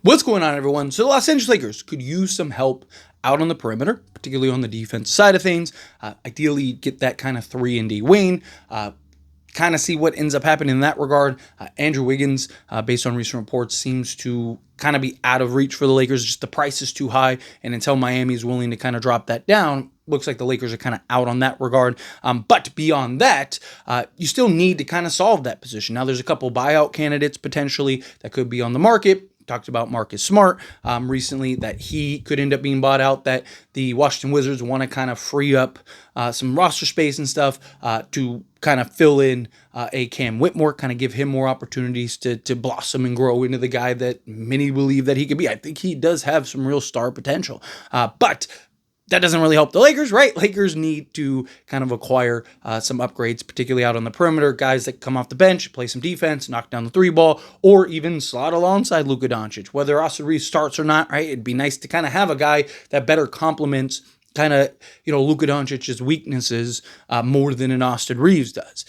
What's going on, everyone? So the Los Angeles Lakers could use some help out on the perimeter, particularly on the defense side of things. Ideally, get that kind of 3-and-D wing. Kind of see what ends up happening in that regard. Andrew Wiggins, based on recent reports, seems to kind of be out of reach for the Lakers. Just the price is too high, and until Miami is willing to kind of drop that down, looks like the Lakers are kind of out on that regard. But beyond that, you still need to kind of solve that position. Now, there's a couple buyout candidates potentially that could be on the market. Talked about Marcus Smart recently, that he could end up being bought out, that the Washington Wizards want to kind of free up some roster space and stuff to kind of fill in a Cam Whitmore, kind of give him more opportunities to blossom and grow into the guy that many believe that he could be. I think he does have some real star potential, but that doesn't really help the Lakers, right? Lakers need to kind of acquire some upgrades, particularly out on the perimeter, guys that come off the bench, play some defense, knock down the three ball, or even slot alongside Luka Doncic. Whether Austin Reeves starts or not, right? It'd be nice to kind of have a guy that better complements kind of, Luka Doncic's weaknesses more than an Austin Reeves does.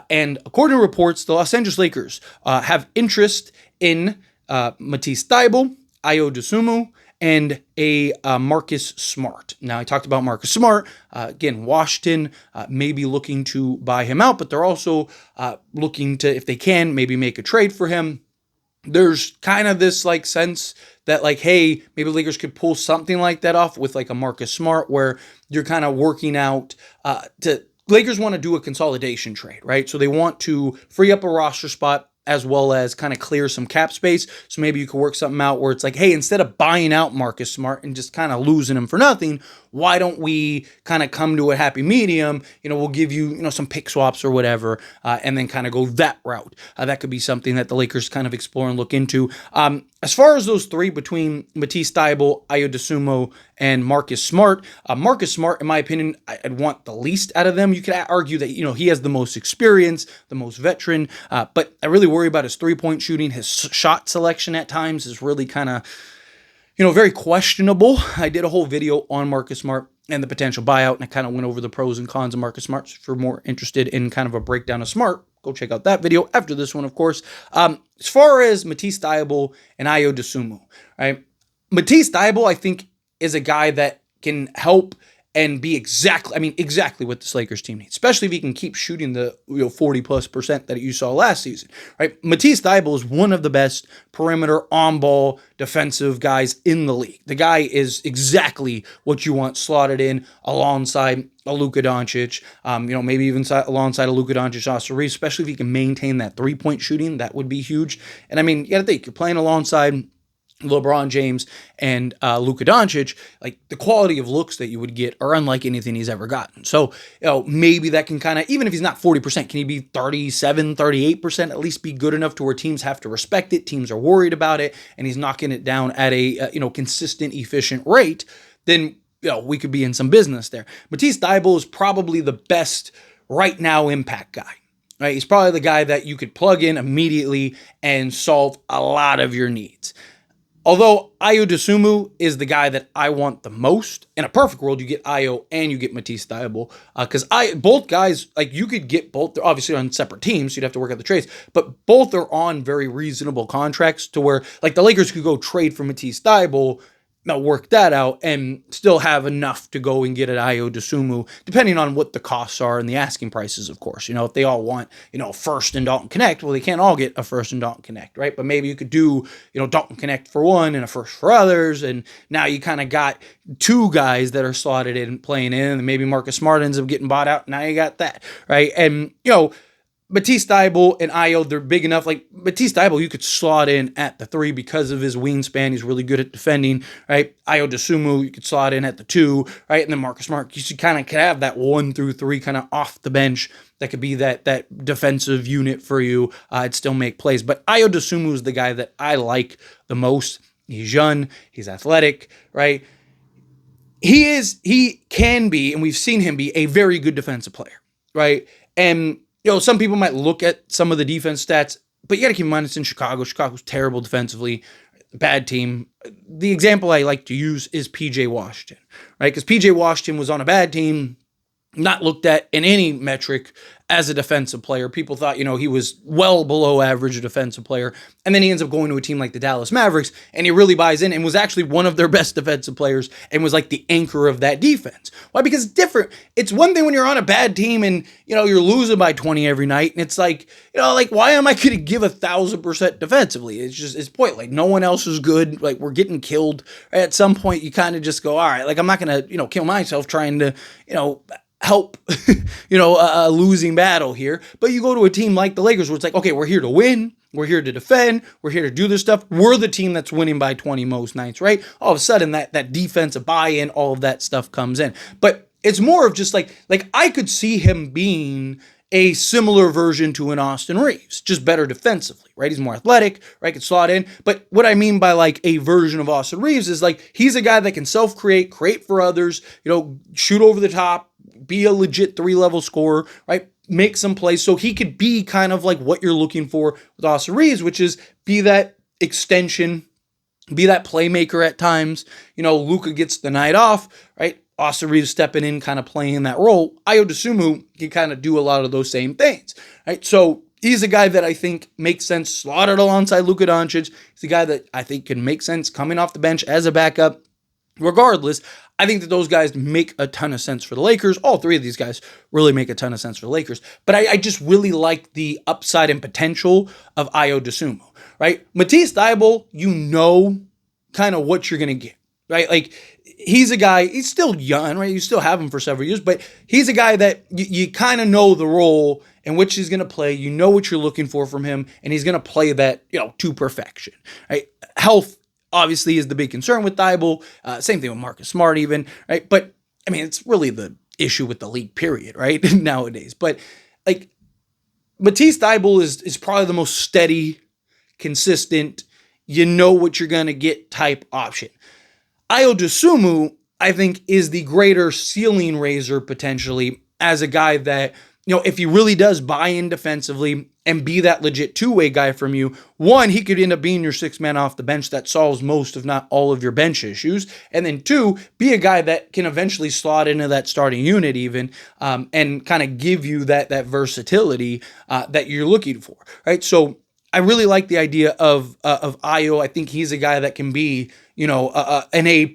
And according to reports, the Los Angeles Lakers have interest in Matisse Thybulle, Ayo Dosunmu, and a Marcus Smart. Now, I talked about Marcus Smart. Again, Washington may be looking to buy him out, but they're also looking to, if they can, maybe make a trade for him. There's kind of this sense that hey, maybe Lakers could pull something like that off with a Marcus Smart, where you're kind of working out Lakers want to do a consolidation trade, right? So they want to free up a roster spot as well as kind of clear some cap space. So maybe you could work something out where it's hey, instead of buying out Marcus Smart and just kind of losing him for nothing, why don't we kind of come to a happy medium? We'll give you, some pick swaps or whatever, and then kind of go that route. That could be something that the Lakers kind of explore and look into. As far as those three between Matisse Thybulle, Ayo Dosunmu, and Marcus Smart, in my opinion, I'd want the least out of them. You could argue that, he has the most experience, the most veteran, but I really worry about his three-point shooting. His shot selection at times is really kind of, very questionable. I did a whole video on Marcus Smart and the potential buyout, and I kind of went over the pros and cons of Marcus Smart. So if you're more interested in kind of a breakdown of Smart, go check out that video after this one, of course. As far as Matisse Thybulle and Ayo Dosunmu, right? Matisse Thybulle, I think, is a guy that can help and be exactly what this Lakers team needs, especially if he can keep shooting the 40+% that you saw last season, right? Matisse Thybulle is one of the best perimeter on-ball defensive guys in the league. The guy is exactly what you want slotted in alongside a Luka Doncic, maybe even alongside a Luka Doncic, Austin Reeves, especially if he can maintain that three-point shooting. That would be huge. And you got to think, you're playing alongside LeBron James and Luka Doncic, the quality of looks that you would get are unlike anything he's ever gotten. So, maybe that can kind of, even if he's not 40%, can he be 37, 38%, at least be good enough to where teams have to respect it, teams are worried about it, and he's knocking it down at a, consistent, efficient rate, then, we could be in some business there. Matisse Thybulle is probably the best right now impact guy. Right? He's probably the guy that you could plug in immediately and solve a lot of your needs. Although Ayo Dosunmu is the guy that I want the most. In a perfect world, you get Ayo and you get Matisse Thybulle. Because both guys, you could get both. They're obviously on separate teams, so you'd have to work out the trades. But both are on very reasonable contracts to where, the Lakers could go trade for Matisse Thybulle, work that out, and still have enough to go and get an Ayo Dosunmu, depending on what the costs are and the asking prices, of course. If they all want, first and Dalton Connect, well, they can't all get a first and Dalton Connect, right? But maybe you could do, Dalton Connect for one and a first for others, and now you kind of got two guys that are slotted in, playing in, and maybe Marcus Smart ends up getting bought out, now you got that, right? And, Matisse Thybulle and Ayo, they're big enough. Matisse Thybulle, you could slot in at the 3 because of his wingspan. He's really good at defending, right? Ayo Dosunmu, you could slot in at the 2, right? And then Marcus Smart, you should kind of have that 1 through 3 kind of off the bench that could be that defensive unit for you. It'd still make plays. But Ayo Dosunmu is the guy that I like the most. He's young. He's athletic, right? He can be, and we've seen him be, a very good defensive player, right? And some people might look at some of the defense stats, but you got to keep in mind it's in Chicago. Chicago's terrible defensively, bad team. The example I like to use is P.J. Washington, right? Because P.J. Washington was on a bad team, not looked at in any metric as a defensive player. People thought, he was well below average defensive player. And then he ends up going to a team like the Dallas Mavericks, and he really buys in and was actually one of their best defensive players and was like the anchor of that defense. Why? Because it's different. It's one thing when you're on a bad team and, you're losing by 20 every night. And it's like, why am I going to give 1,000% defensively? It's pointless. Like, no one else is good. Like, we're getting killed. At some point, you kind of just go, all right, like, I'm not going to, kill myself trying to, help, a losing battle here. But you go to a team like the Lakers where it's like, okay, we're here to win. We're here to defend. We're here to do this stuff. We're the team that's winning by 20 most nights, right? All of a sudden, that defensive buy-in, all of that stuff comes in. But it's more of just like I could see him being a similar version to an Austin Reeves, just better defensively, right? He's more athletic, right? Could slot in. But what I mean by like a version of Austin Reeves is like he's a guy that can self-create, create for others, shoot over the top, be a legit 3-level scorer, right? Make some plays. So he could be kind of like what you're looking for with Austin Reeves, which is be that extension, be that playmaker at times. Luka gets the night off, right? Austin Reeves stepping in, kind of playing that role. Ayo Dosunmu can kind of do a lot of those same things, right? So he's a guy that I think makes sense slotted alongside Luka Doncic. He's a guy that I think can make sense coming off the bench as a backup. Regardless, I think that those guys make a ton of sense for the Lakers. All three of these guys really make a ton of sense for the Lakers. But I just really like the upside and potential of Ayo Dosunmu, right? Matisse Thybulle, kind of what you're going to get, right? Like, he's a guy, he's still young, right? You still have him for several years, but he's a guy that you kind of know the role in which he's going to play. You know what you're looking for from him, and he's going to play that, to perfection, right? Health, obviously, is the big concern with Thybulle. Same thing with Marcus Smart even, right? But, I mean, it's really the issue with the league, period, right? Nowadays. But, like, Matisse Thybulle is probably the most steady, consistent, you know what you're going to get type option. Ayo Dosunmu, I think, is the greater ceiling raiser potentially as a guy that, if he really does buy in defensively and be that legit two-way guy from you, one, he could end up being your sixth man off the bench that solves most, if not all, of your bench issues. And then two, be a guy that can eventually slot into that starting unit even and kind of give you that versatility that you're looking for, right? So I really like the idea of Ayo. I think he's a guy that can be, an A+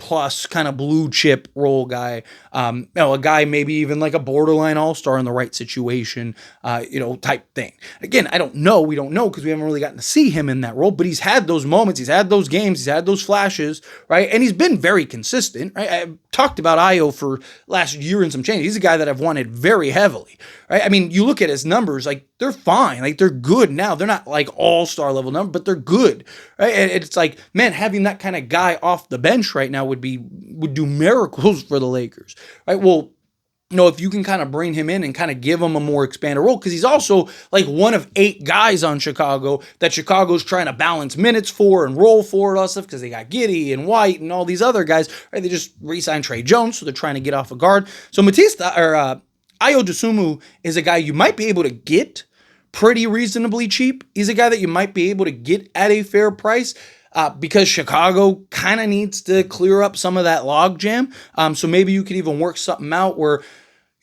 kind of blue chip role guy. A guy maybe even like a borderline all-star in the right situation, type thing. Again, I don't know. We don't know because we haven't really gotten to see him in that role, but he's had those moments. He's had those games. He's had those flashes, right? And he's been very consistent, right? I've talked about Ayo for last year and some change. He's a guy that I've wanted very heavily, right? I mean, you look at his numbers, like they're fine. Like they're good now. They're not like all-star level numbers, but they're good, right? And it's like, man, having that kind of guy off the bench right now would do miracles for the Lakers, right? Well, if you can kind of bring him in and kind of give him a more expanded role, because he's also like one of 8 guys on Chicago that Chicago's trying to balance minutes for and roll for and all stuff, because they got Giddey and White and all these other guys, right? They just re-signed Trey Jones, so they're trying to get off a guard. So Ayo Dosunmu is a guy you might be able to get pretty reasonably cheap. He's a guy that you might be able to get at a fair price. Because Chicago kind of needs to clear up some of that log jam. So maybe you could even work something out where,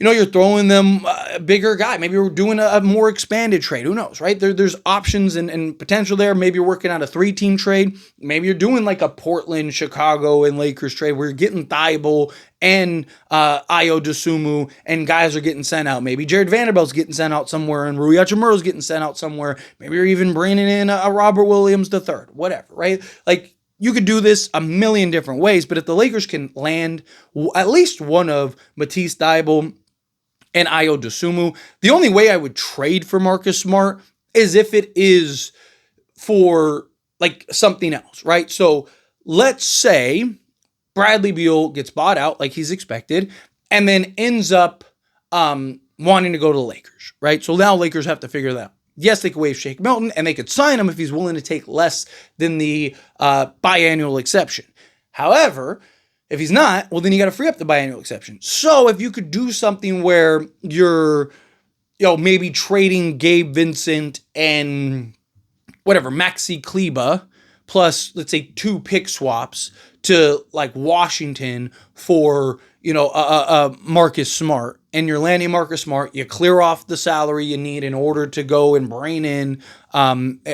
you're throwing them a bigger guy. Maybe you're doing a more expanded trade. Who knows, right? There's options and potential there. Maybe you're working out a 3-team trade. Maybe you're doing like a Portland, Chicago, and Lakers trade where you're getting Thybulle and Ayo Dosunmu, and guys are getting sent out. Maybe Jared Vanderbilt's getting sent out somewhere, and Rui Hachimura's getting sent out somewhere. Maybe you're even bringing in a Robert Williams III, whatever, right? Like, you could do this a million different ways, but if the Lakers can land at least one of Matisse Thybulle and Ayo Dosunmu, the only way I would trade for Marcus Smart is if it is for like something else, right? So let's say Bradley Beal gets bought out like he's expected and then ends up wanting to go to the Lakers, right? So now Lakers have to figure that out. Yes, they could waive Shake Milton and they could sign him if he's willing to take less than the biannual exception. However, if he's not, well, then you got to free up the biannual exception. So if you could do something where you're, maybe trading Gabe Vincent and whatever, Maxi Kleba, plus, let's say, 2 pick swaps to like Washington for, Marcus Smart, and you're landing Marcus Smart, you clear off the salary you need in order to go and bring in.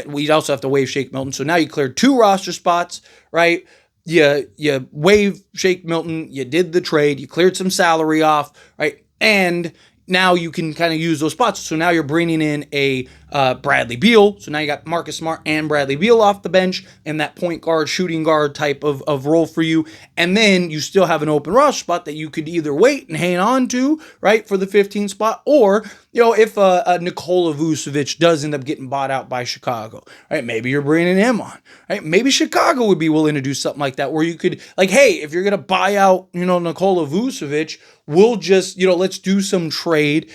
We also have to waive Shake Milton, so now you cleared 2 roster spots, right? You waive Shake Milton, you did the trade, you cleared some salary off, right? And now you can kind of use those spots. So now you're bringing in a Bradley Beal. So now you got Marcus Smart and Bradley Beal off the bench in that point guard, shooting guard type of role for you. And then you still have an open roster spot that you could either wait and hang on to, right, for the 15 spot, or, if Nikola Vucevic does end up getting bought out by Chicago, right, maybe you're bringing him on, right? Maybe Chicago would be willing to do something like that, where you could, like, hey, if you're going to buy out, Nikola Vucevic, we'll just, let's do some trade,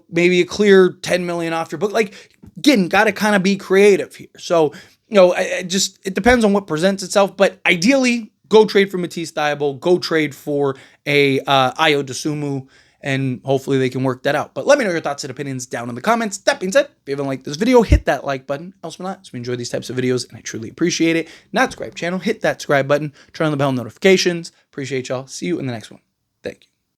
maybe a clear $10 million off your book. Like, again, got to kind of be creative here. So, it depends on what presents itself, but ideally, go trade for Matisse Thybulle, go trade for a Ayo Dosunmu, and hopefully they can work that out. But let me know your thoughts and opinions down in the comments. That being said, if you haven't liked this video, hit that like button. Else we're not, so we enjoy these types of videos, and I truly appreciate it. Not subscribe channel, hit that subscribe button, turn on the bell notifications. Appreciate y'all. See you in the next one. Thank you.